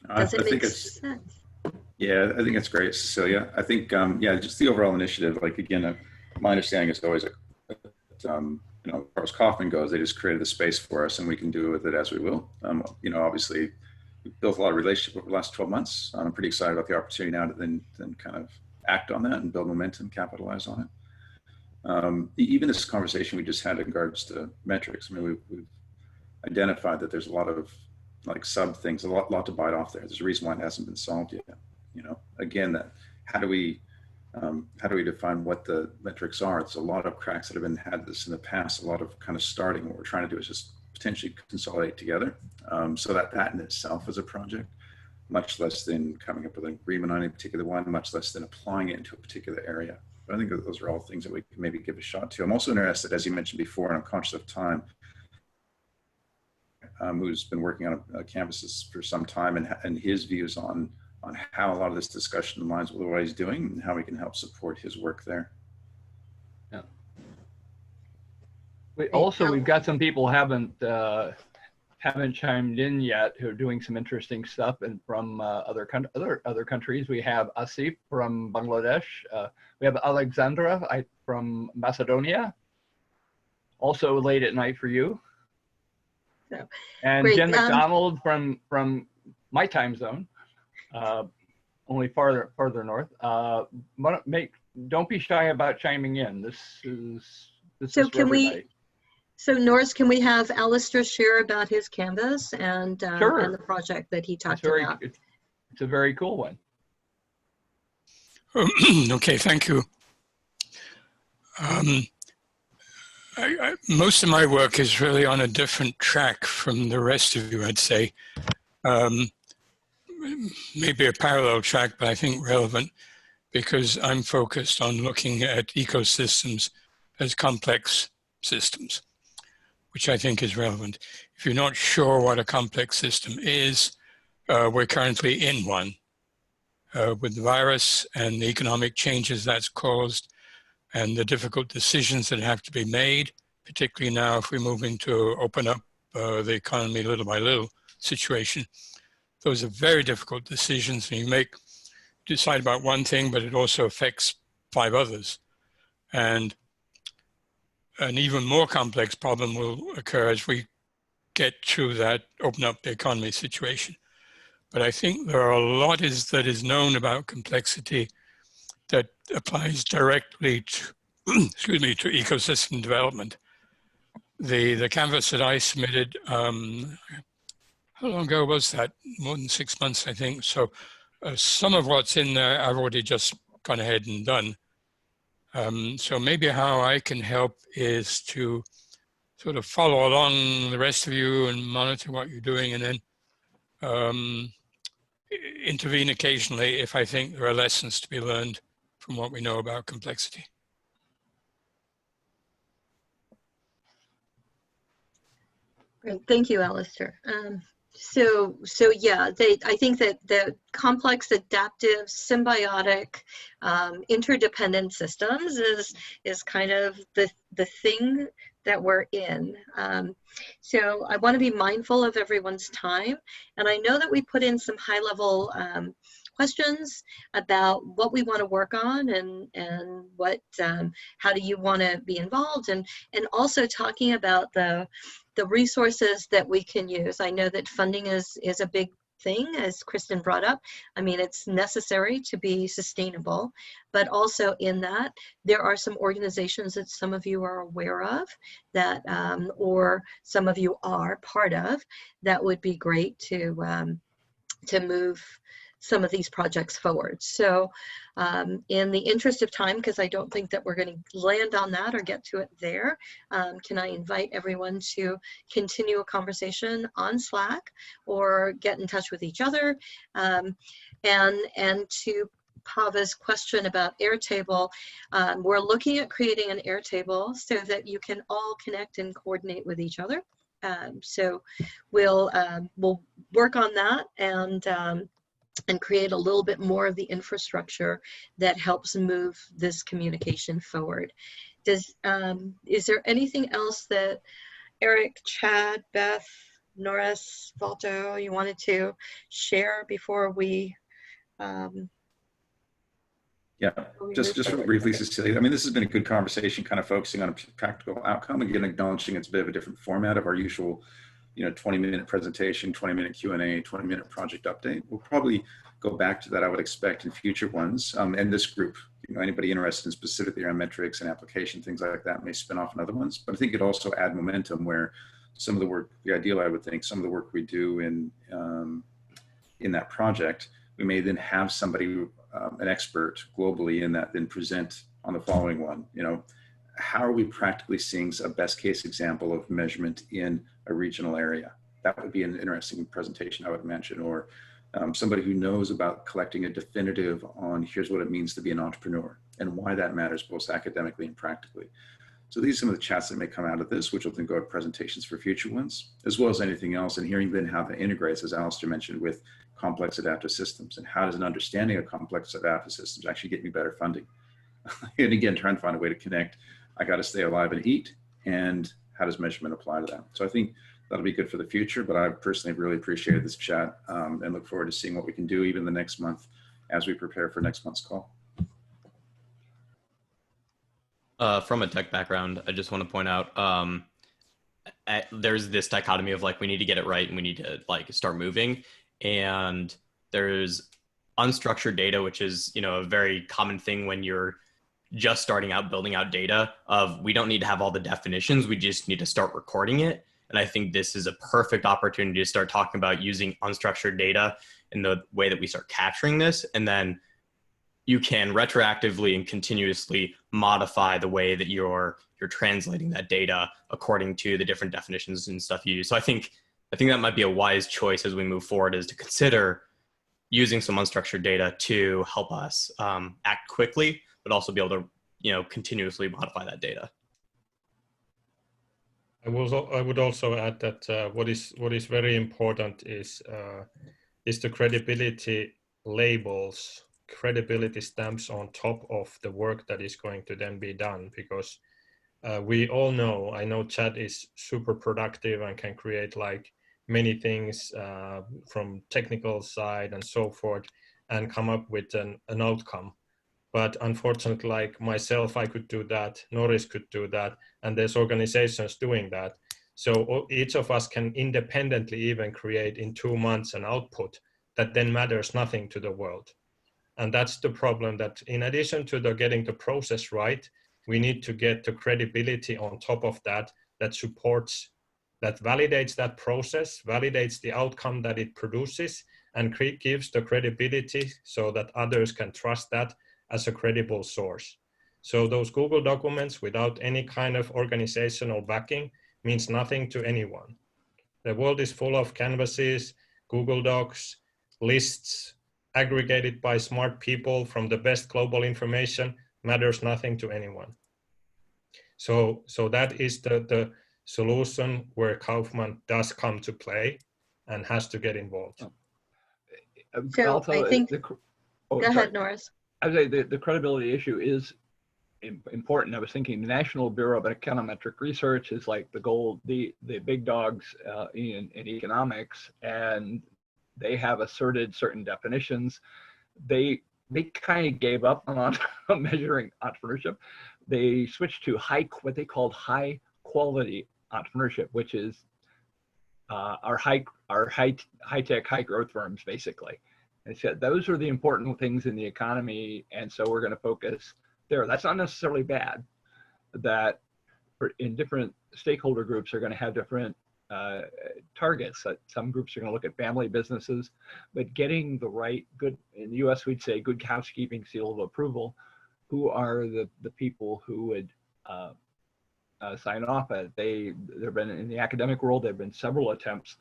Does it make sense? Yeah, I think that's great, Cecilia. I think, yeah, just the overall initiative, like, again, my understanding is always, you know, as far as Kaufman goes, they just created the space for us and we can do with it as we will. You know, obviously, we've built a lot of relationship over the last 12 months. I'm pretty excited about the opportunity now to then kind of act on that and build momentum, capitalize on it. Even this conversation we just had in regards to metrics, I mean, we've identified that there's a lot of like sub things, a lot to bite off there. There's a reason why it hasn't been solved yet. You know, again, that how do we define what the metrics are? There's a lot of cracks that have been had this in the past. A lot of kind of starting. What we're trying to do is just potentially consolidate together, so that in itself is a project, much less than coming up with an agreement on a particular one, much less than applying it into a particular area. But I think that those are all things that we can maybe give a shot to. I'm also interested, as you mentioned before, and I'm conscious of time, who's been working on canvases for some time, and his views on how a lot of this discussion aligns with what he's doing and how we can help support his work there. Yeah. We've got some people haven't chimed in yet who are doing some interesting stuff, and from other countries. We have Asif from Bangladesh. We have Alexandra from Macedonia. Also late at night for you. So, and great. Jen McDonald from my time zone, only farther north. Don't be shy about chiming in. This is night. So Norris, can we have Alistair share about his canvas and the project that he talked about? It's a very cool one. Okay, thank you. Most of my work is really on a different track from the rest of you, I'd say. Maybe a parallel track, but I think relevant because I'm focused on looking at ecosystems as complex systems, which I think is relevant. If you're not sure what a complex system is, we're currently in one with the virus and the economic changes that's caused and the difficult decisions that have to be made, particularly now if we're moving to open up the economy little by little situation. Those are very difficult decisions, and you decide about one thing, but it also affects 5 others. And an even more complex problem will occur as we get through that open up the economy situation. But I think there are a lot that is known about complexity that applies directly to, excuse me, to ecosystem development. The canvas that I submitted, how long ago was that? More than 6 months, I think. So some of what's in there, I've already just gone ahead and done. So maybe how I can help is to sort of follow along the rest of you and monitor what you're doing, and then intervene occasionally if I think there are lessons to be learned from what we know about complexity. Great, thank you, Alistair. So yeah, I think that the complex, adaptive, symbiotic, interdependent systems is kind of the thing that we're in. So I want to be mindful of everyone's time, and I know that we put in some high-level questions about what we want to work on and what how do you want to be involved, and also talking about the resources that we can use. I know that funding is a big thing, as Kristen brought up. I mean, it's necessary to be sustainable, but also in that there are some organizations that some of you are aware of that, or some of you are part of, that would be great to move some of these projects forward. So in the interest of time, because I don't think that we're going to land on that or get to it there, can I invite everyone to continue a conversation on Slack or get in touch with each other, and to Pava's question about Airtable, we're looking at creating an Airtable so that you can all connect and coordinate with each other. So we'll work on that and create a little bit more of the infrastructure that helps move this communication forward. Is there anything else that Eric, Chad, Beth, Norris, Valto, you wanted to share before we Yeah, we just move real forward. briefly, Cecilia. I mean, this has been a good conversation, kind of focusing on a practical outcome. Again, acknowledging it's a bit of a different format of our usual, 20-minute presentation, 20-minute Q&A, 20-minute project update. We'll probably go back to that, I would expect, in future ones. And this group, anybody interested in specifically around metrics and application, things like that, may spin off in other ones. But I think it also add momentum where some of the work, the ideal, I would think, some of the work we do in that project, we may then have somebody, an expert globally in that, then present on the following one. How are we practically seeing a best case example of measurement in a regional area? That would be an interesting presentation, I would imagine. Or somebody who knows about collecting a definitive on here's what it means to be an entrepreneur and why that matters both academically and practically. So these are some of the chats that may come out of this, which will then go to presentations for future ones, as well as anything else, and hearing then how that integrates, as Alistair mentioned, with complex adaptive systems, and how does an understanding of complex adaptive systems actually get me better funding? And again, trying to find a way to connect, I got to stay alive and eat, and how does measurement apply to that? So I think that'll be good for the future, but I personally really appreciated this chat and look forward to seeing what we can do even the next month as we prepare for next month's call. From a tech background, I just want to point out there's this dichotomy of like we need to get it right and we need to like start moving, and there's unstructured data, which is a very common thing when you're just starting out building out data. Of we don't need to have all the definitions, we just need to start recording it. And I think this is a perfect opportunity to start talking about using unstructured data in the way that we start capturing this, and then you can retroactively and continuously modify the way that you're translating that data according to the different definitions and stuff you use. So I think that might be a wise choice as we move forward, is to consider using some unstructured data to help us act quickly, but also be able to continuously modify that data. I would also add that what is very important is the credibility labels, credibility stamps on top of the work that is going to then be done, because we all know, I know Chad is super productive and can create like many things from technical side and so forth and come up with an outcome. But unfortunately, like myself, I could do that, Norris could do that, and there's organizations doing that. So each of us can independently even create in 2 months an output that then matters nothing to the world. And that's the problem, that in addition to getting the process right, we need to get the credibility on top of that, that supports, that validates that process, validates the outcome that it produces, and gives the credibility so that others can trust that as a credible source. So those Google documents without any kind of organizational backing means nothing to anyone. The world is full of canvases, Google Docs, lists, aggregated by smart people from the best global information, matters nothing to anyone. So that is the solution where Kaufman does come to play and has to get involved. So Also, I think, go ahead, Norris. I would say the credibility issue is important. I was thinking the National Bureau of Econometric Research is like the big dogs in economics, and they have asserted certain definitions. They kind of gave up on measuring entrepreneurship. They switched to what they called high quality entrepreneurship, which is our high tech, high growth firms, basically. They said those are the important things in the economy, and so we're going to focus there. That's not necessarily bad. That in different stakeholder groups are going to have different targets. Some groups are going to look at family businesses, but getting the right, good, in the US we'd say good housekeeping seal of approval. Who are the people who would sign off at it? There've been, in the academic world, there've been several attempts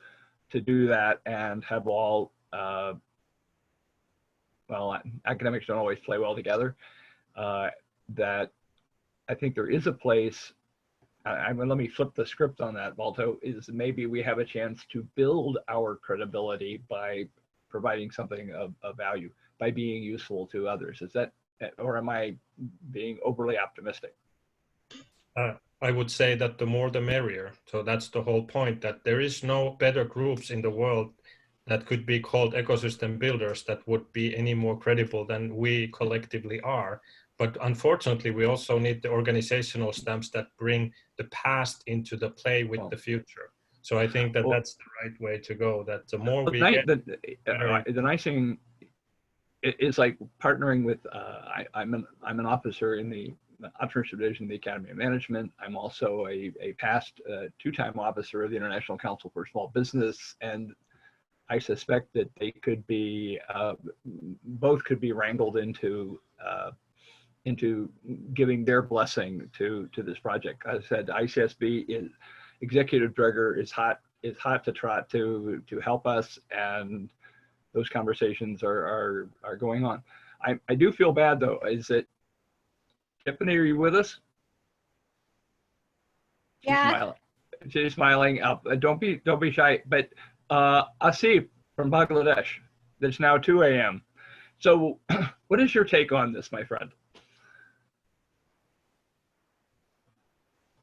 to do that and have all, well, academics don't always play well together. That I think there is a place, let me flip the script on that, Balto, is maybe we have a chance to build our credibility by providing something of value, by being useful to others. Is that, or am I being overly optimistic? I would say that the more the merrier. So that's the whole point, that there is no better groups in the world that could be called ecosystem builders that would be any more credible than we collectively are. But unfortunately, we also need the organizational stamps that bring the past into the play with the future. So I think that that's the right way to go, that the more we get, the nice thing is like partnering with, I'm an officer in the entrepreneurship division of the Academy of Management. I'm also a past two-time officer of the International Council for Small Business, and I suspect that they could be, both could be wrangled into giving their blessing to this project. As I said, ICSB is executive director is hot to trot to help us, and those conversations are going on. I do feel bad though. Is it Tiffany? Are you with us? Yeah. She's smiling. Don't be shy. But Asif from Bangladesh. It's now 2 a.m. So, what is your take on this, my friend?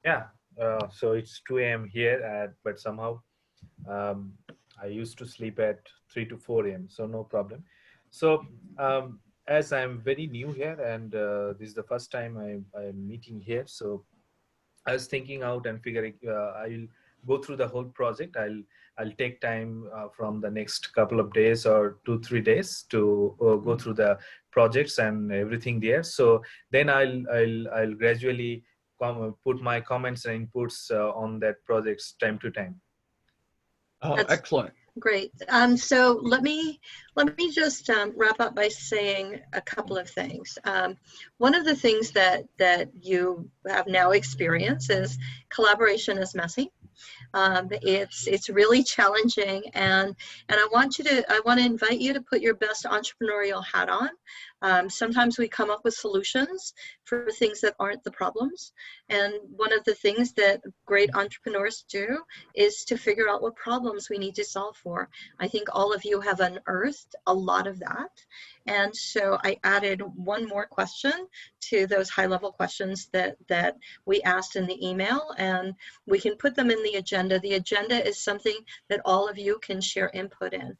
Yeah. So it's 2 a.m. here, but somehow I used to sleep at 3 to 4 a.m. So no problem. So as I'm very new here, and this is the first time I'm meeting here, so I was thinking out and figuring I'll go through the whole project. I'll take time from the next couple of days or 2-3 days to go through the projects and everything there. So then I'll gradually put my comments and inputs on that projects time to time. Oh, That's excellent. Great. So let me just wrap up by saying a couple of things. One of the things that you have now experienced is collaboration is messy. It's really challenging, and I want to invite you to put your best entrepreneurial hat on. Sometimes we come up with solutions for things that aren't the problems, and one of the things that great entrepreneurs do is to figure out what problems we need to solve for. I think all of you have unearthed a lot of that, and so I added one more question to those high-level questions that we asked in the email, and we can put them in the agenda. The agenda is something that all of you can share input in.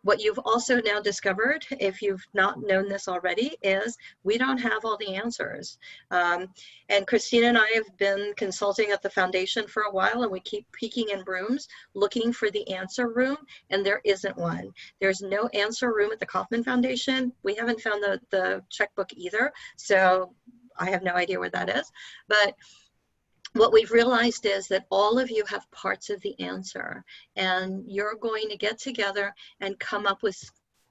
What you've also now discovered, if you've not known this already, is we don't have all the answers. And Christina and I have been consulting at the foundation for a while, and we keep peeking in rooms looking for the answer room, and there isn't one. There's no answer room at the Kauffman Foundation. We haven't found the checkbook either, so I have no idea where that is. But what we've realized is that all of you have parts of the answer, and you're going to get together and come up with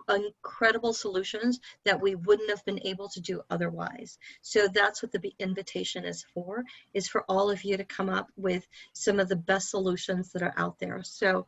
incredible solutions that we wouldn't have been able to do otherwise. So that's what the invitation is for all of you to come up with some of the best solutions that are out there. So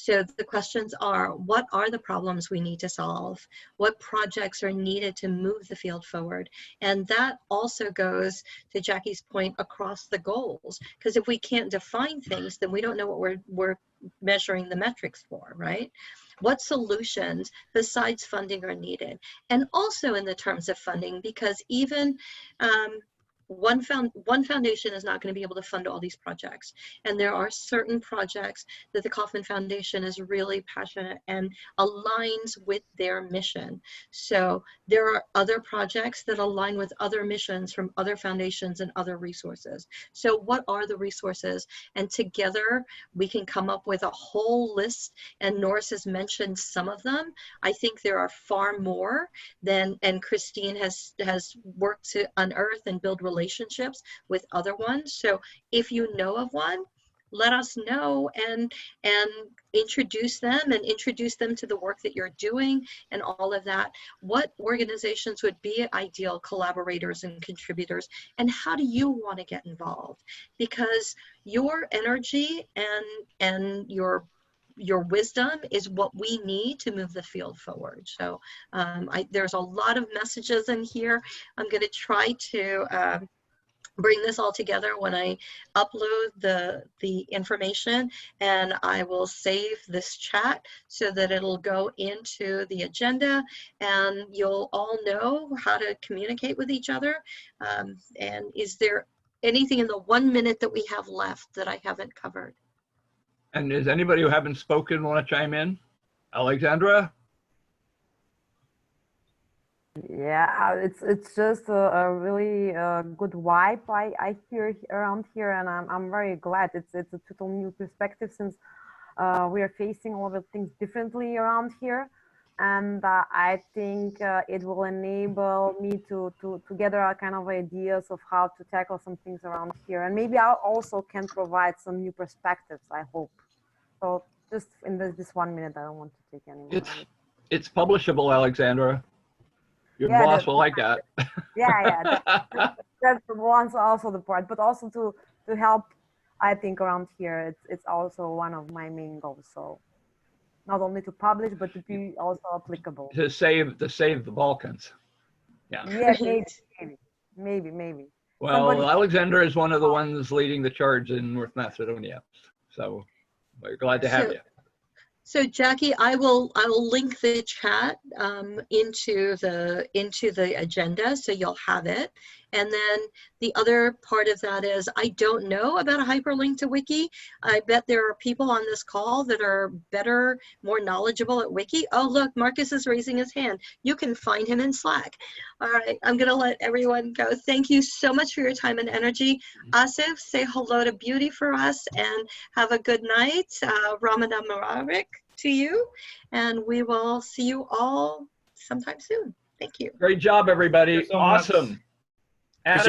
the questions are, what are the problems we need to solve? What projects are needed to move the field forward? And that also goes to Jackie's point across the goals, because if we can't define things, then we don't know what we're measuring the metrics for, right? What solutions besides funding are needed? And also in the terms of funding, because even one foundation is not going to be able to fund all these projects. And there are certain projects that the Kauffman Foundation is really passionate and aligns with their mission. So there are other projects that align with other missions from other foundations and other resources. So what are the resources? And together we can come up with a whole list, and Norris has mentioned some of them. I think there are far more than, and Christine has worked to unearth and build relationships with other ones. So if you know of one, let us know and introduce them to the work that you're doing and all of that. What organizations would be ideal collaborators and contributors, and how do you want to get involved? Because your energy and your wisdom is what we need to move the field forward. So there's a lot of messages in here. I'm going to try to bring this all together when I upload the information, and I will save this chat so that it'll go into the agenda, and you'll all know how to communicate with each other. And is there anything in the 1 minute that we have left that I haven't covered? And is anybody who haven't spoken want to chime in? Alexandra? Yeah, it's just a really good vibe I hear around here, and I'm very glad. It's a total new perspective since we are facing all of the things differently around here, and I think it will enable me to gather a kind of ideas of how to tackle some things around here, and maybe I also can provide some new perspectives. I hope. So just in this 1 minute, I don't want to take any more. It's publishable, Alexandra. Your Yeah, boss will like that. Yeah, that's one's also the part, but also to help. I think around here, it's also one of my main goals. So not only to publish, but to be also applicable. To save the Balkans. Yeah. Yeah, maybe. Well, Alexandra is one of the ones leading the charge in North Macedonia, so we're glad to have you. So Jackie, I will link the chat into the agenda, so you'll have it. And then the other part of that is, I don't know about a hyperlink to Wiki. I bet there are people on this call that are better, more knowledgeable at Wiki. Oh, look, Marcus is raising his hand. You can find him in Slack. All right, I'm gonna let everyone go. Thank you so much for your time and energy. Asif, say hello to Beauty for us and have a good night. Ramadan Mubarak to you, and we will see you all sometime soon. Thank you. Great job, everybody. Thank you so much. Awesome. Adam,